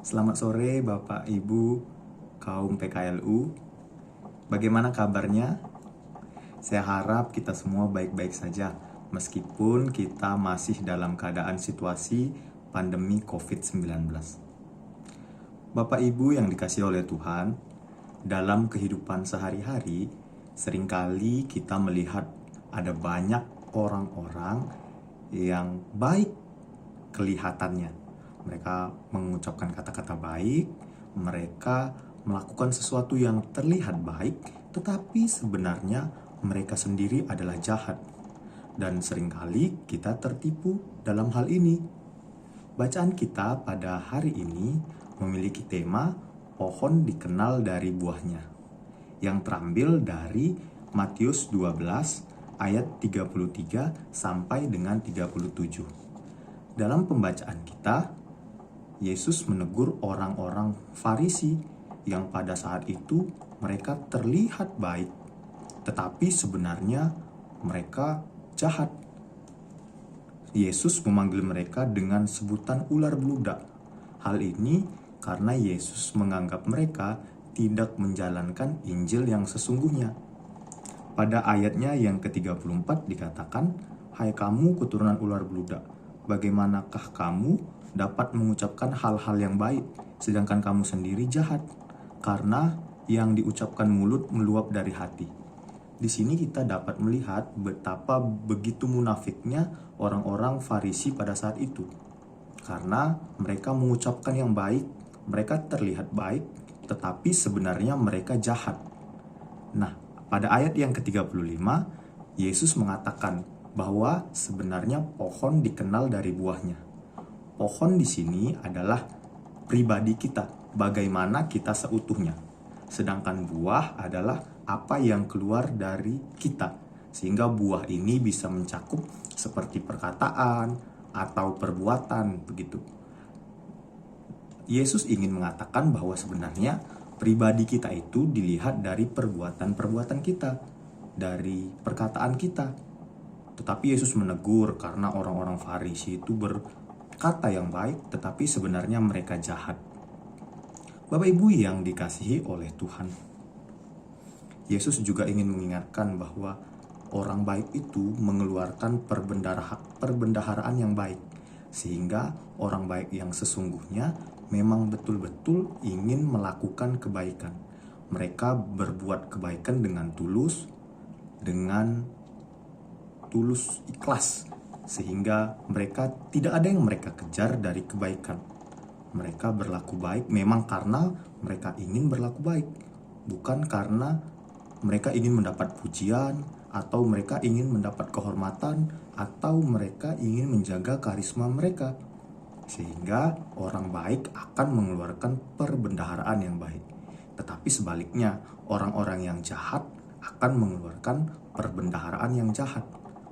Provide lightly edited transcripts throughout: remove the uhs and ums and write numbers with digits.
Selamat sore Bapak Ibu kaum PKLU. Bagaimana kabarnya? Saya harap kita semua baik-baik saja meskipun kita masih dalam keadaan situasi pandemi COVID-19. Bapak Ibu yang dikasihi oleh Tuhan, dalam kehidupan sehari-hari seringkali kita melihat ada banyak orang-orang yang baik kelihatannya. Mereka mengucapkan kata-kata baik, mereka melakukan sesuatu yang terlihat baik, tetapi sebenarnya mereka sendiri adalah jahat. Dan seringkali kita tertipu dalam hal ini. Bacaan kita pada hari ini memiliki tema pohon dikenal dari buahnya, yang terambil dari Matius 12 ayat 33 sampai dengan 37. Dalam pembacaan kita, Yesus menegur orang-orang Farisi yang pada saat itu mereka terlihat baik, tetapi sebenarnya mereka jahat. Yesus memanggil mereka dengan sebutan ular beludak. Hal ini karena Yesus menganggap mereka tidak menjalankan Injil yang sesungguhnya. Pada ayatnya yang ke-34 dikatakan, "Hai kamu keturunan ular beludak, bagaimanakah kamu dapat mengucapkan hal-hal yang baik, sedangkan kamu sendiri jahat? Karena yang diucapkan mulut meluap dari hati." Di sini kita dapat melihat betapa begitu munafiknya orang-orang Farisi pada saat itu. Karena mereka mengucapkan yang baik, mereka terlihat baik, tetapi sebenarnya mereka jahat. Nah, pada ayat yang ke-35, Yesus mengatakan bahwa sebenarnya pohon dikenal dari buahnya. Pohon di sini adalah pribadi kita, bagaimana kita seutuhnya. Sedangkan buah adalah apa yang keluar dari kita. Sehingga buah ini bisa mencakup seperti perkataan atau perbuatan begitu. Yesus ingin mengatakan bahwa sebenarnya pribadi kita itu dilihat dari perbuatan-perbuatan kita, dari perkataan kita. Tetapi Yesus menegur karena orang-orang Farisi itu berkata yang baik, tetapi sebenarnya mereka jahat. Bapak Ibu yang dikasihi oleh Tuhan, Yesus juga ingin mengingatkan bahwa orang baik itu mengeluarkan perbendaharaan yang baik, sehingga orang baik yang sesungguhnya memang betul-betul ingin melakukan kebaikan. Mereka berbuat kebaikan dengan tulus ikhlas, sehingga mereka tidak ada yang mereka kejar dari kebaikan. Mereka berlaku baik memang karena mereka ingin berlaku baik, bukan karena mereka ingin mendapat pujian, atau mereka ingin mendapat kehormatan, atau mereka ingin menjaga karisma mereka. Sehingga orang baik akan mengeluarkan perbendaharaan yang baik. Tetapi sebaliknya, orang-orang yang jahat akan mengeluarkan perbendaharaan yang jahat.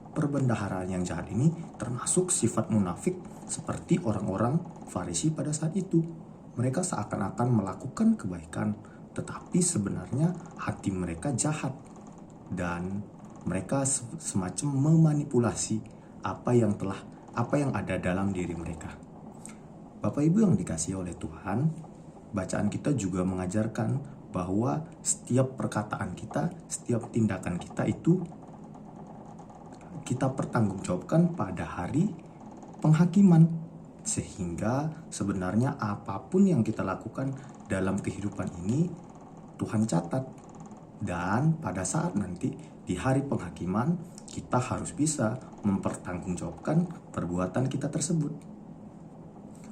Perbendaharaan yang jahat ini termasuk sifat munafik seperti orang-orang Farisi pada saat itu. Mereka seakan-akan melakukan kebaikan, tetapi sebenarnya hati mereka jahat. Dan mereka semacam memanipulasi apa yang ada dalam diri mereka. Bapak Ibu yang dikasihi oleh Tuhan, bacaan kita juga mengajarkan bahwa setiap perkataan kita, setiap tindakan kita itu kita pertanggungjawabkan pada hari penghakiman. Sehingga sebenarnya apapun yang kita lakukan dalam kehidupan ini Tuhan catat. Dan pada saat nanti di hari penghakiman kita harus bisa mempertanggungjawabkan perbuatan kita tersebut.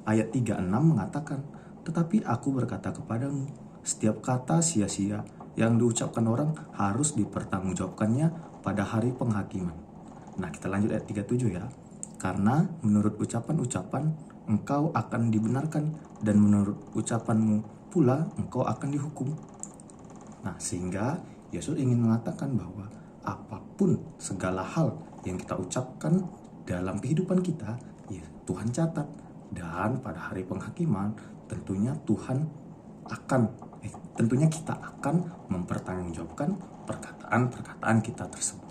Ayat 36 mengatakan, "Tetapi aku berkata kepadamu, setiap kata sia-sia yang diucapkan orang harus dipertanggungjawabkannya pada hari penghakiman." Nah, kita lanjut ayat 37 ya. "Karena menurut ucapan-ucapan engkau akan dibenarkan, dan menurut ucapanmu pula engkau akan dihukum." Nah, sehingga Yesus ingin mengatakan bahwa apapun segala hal yang kita ucapkan dalam kehidupan kita, ya Tuhan catat. Dan pada hari penghakiman tentunya kita akan mempertanggungjawabkan perkataan-perkataan kita tersebut.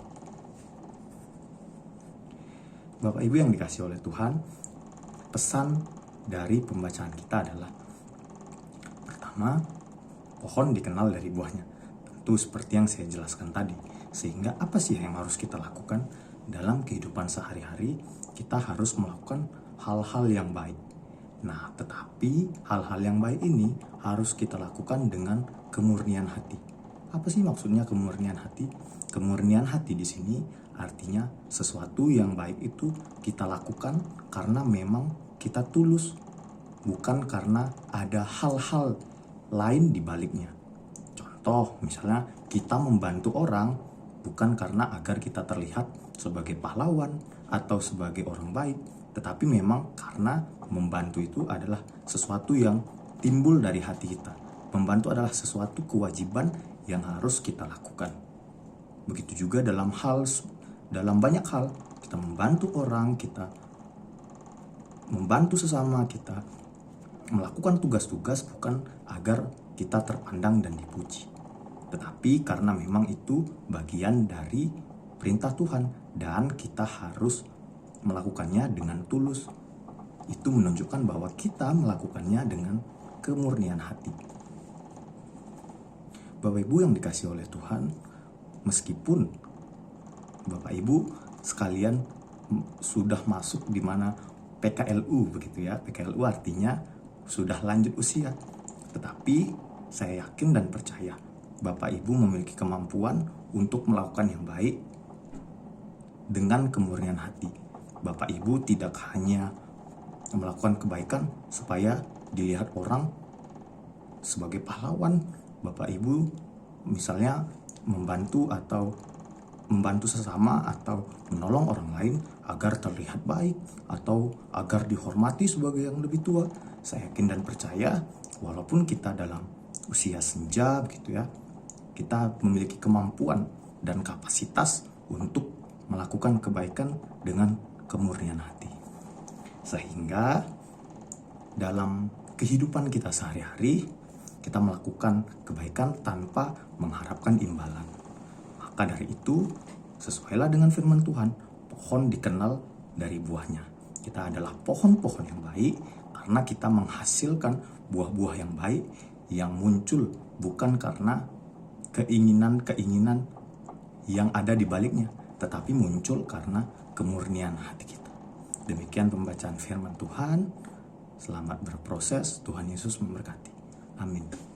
Bapak Ibu yang dikasihi oleh Tuhan, pesan dari pembacaan kita adalah pertama, pohon dikenal dari buahnya. Tentu seperti yang saya jelaskan tadi. Sehingga apa sih yang harus kita lakukan? Dalam kehidupan sehari-hari, kita harus melakukan hal-hal yang baik. Nah, tetapi hal-hal yang baik ini harus kita lakukan dengan kemurnian hati. Apa sih maksudnya kemurnian hati? Kemurnian hati di sini artinya sesuatu yang baik itu kita lakukan karena memang kita tulus, bukan karena ada hal-hal lain di baliknya. Contoh, misalnya kita membantu orang bukan karena agar kita terlihat sebagai pahlawan atau sebagai orang baik, tetapi memang karena membantu itu adalah sesuatu yang timbul dari hati kita. Membantu adalah sesuatu kewajiban yang harus kita lakukan. Begitu juga dalam banyak hal, kita membantu orang, kita membantu sesama kita, melakukan tugas-tugas bukan agar kita terpandang dan dipuji, tetapi karena memang itu bagian dari perintah Tuhan dan kita harus melakukannya dengan tulus. Itu menunjukkan bahwa kita melakukannya dengan kemurnian hati. Bapak Ibu yang dikasihi oleh Tuhan, meskipun Bapak Ibu sekalian sudah masuk di mana PKLU begitu ya. PKLU artinya sudah lanjut usia. Tetapi saya yakin dan percaya Bapak Ibu memiliki kemampuan untuk melakukan yang baik dengan kemurnian hati. Bapak Ibu tidak hanya melakukan kebaikan supaya dilihat orang sebagai pahlawan. Bapak Ibu misalnya membantu sesama atau menolong orang lain agar terlihat baik atau agar dihormati sebagai yang lebih tua. Saya yakin dan percaya walaupun kita dalam usia senja begitu ya, kita memiliki kemampuan dan kapasitas untuk melakukan kebaikan dengan kemurnian hati. Sehingga dalam kehidupan kita sehari-hari, kita melakukan kebaikan tanpa mengharapkan imbalan. Maka dari itu, sesuailah dengan firman Tuhan, pohon dikenal dari buahnya. Kita adalah pohon-pohon yang baik karena kita menghasilkan buah-buah yang baik yang muncul bukan karena keinginan-keinginan yang ada di baliknya, tetapi muncul karena kemurnian hati kita. Demikian pembacaan firman Tuhan. Selamat berproses. Tuhan Yesus memberkati. Amin.